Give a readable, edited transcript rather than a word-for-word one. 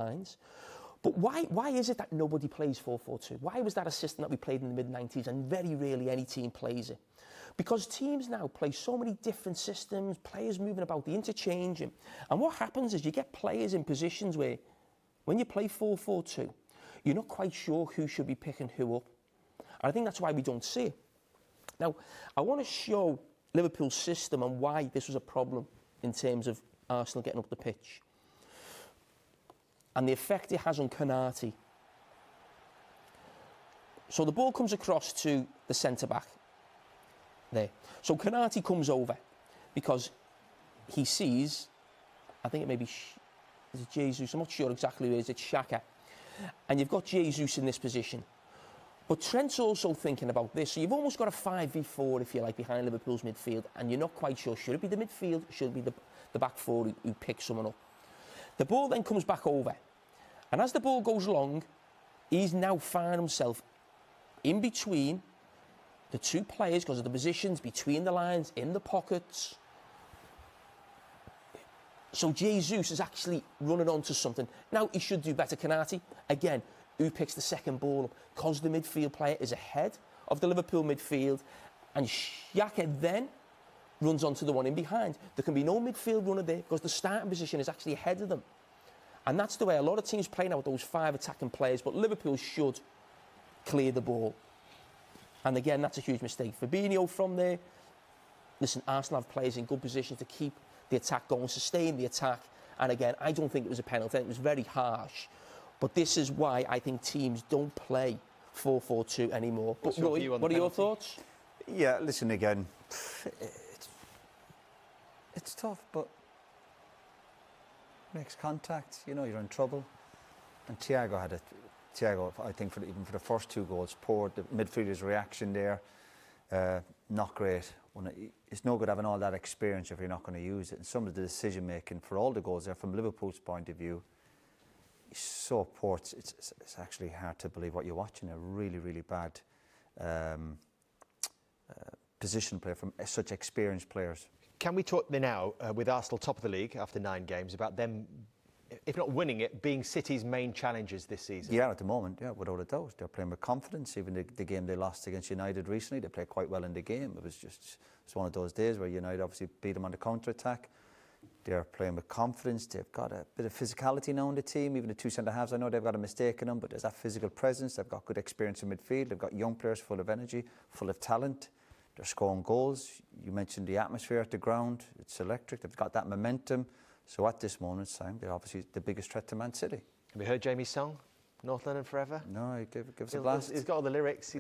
behinds. But why is it that nobody plays 4-4-2? Why was that a system that we played in the mid-90s and very rarely any team plays it? Because teams now play so many different systems, players moving about, the interchanging. And what happens is you get players in positions where, when you play 4-4-2, you're not quite sure who should be picking who up. And I think that's why we don't see it. Now, I want to show Liverpool's system and why this was a problem in terms of Arsenal getting up the pitch. And the effect it has on Konate. So the ball comes across to the centre-back there. So Konate comes over because he sees, I think it may be, is it Jesus? I'm not sure exactly who it is. It's Xhaka. And you've got Jesus in this position. But Trent's also thinking about this. So you've almost got a 5v4, if you like, behind Liverpool's midfield. And you're not quite sure, should it be the midfield? Should it be the back four who picks someone up? The ball then comes back over. And as the ball goes long, he's now found himself in between the two players because of the positions, between the lines, in the pockets. So Jesus is actually running onto something. Now he should do better. Konate, again, who picks the second ball up? Because the midfield player is ahead of the Liverpool midfield. And Xhaka then runs onto the one in behind. There can be no midfield runner there because the starting position is actually ahead of them. And that's the way a lot of teams play now with those 5 attacking players. But Liverpool should clear the ball. And again, that's a huge mistake. Fabinho from there. Listen, Arsenal have players in good positions to keep the attack going, sustain the attack. And again, I don't think it was a penalty. It was very harsh. But this is why I think teams don't play 4-4-2 anymore. But Roy, what are your thoughts? Yeah, listen, again, it's tough, but makes contact, you know, you're in trouble. And Thiago, I think, even for the first 2 goals, poor. The midfielder's reaction there, not great. It's no good having all that experience if you're not going to use it. And some of the decision making for all the goals there, from Liverpool's point of view, is so poor. It's actually hard to believe what you're watching. A really, really bad position player from such experienced players. Can we talk now, with Arsenal top of the league after 9 games, about them, if not winning it, being City's main challengers this season? Yeah, at the moment, yeah, without a doubt. They're playing with confidence. Even the game they lost against United recently, they played quite well in the game. It's one of those days where United obviously beat them on the counter-attack. They're playing with confidence. They've got a bit of physicality now in the team. Even the 2 centre-halves, I know they've got a mistake in them, but there's that physical presence. They've got good experience in midfield. They've got young players full of energy, full of talent. They're scoring goals. You mentioned the atmosphere at the ground. It's electric. They've got that momentum. So at this moment in time, they're obviously the biggest threat to Man City. Have you heard Jamie's song, North London Forever? No, give us a blast. He's got all the lyrics.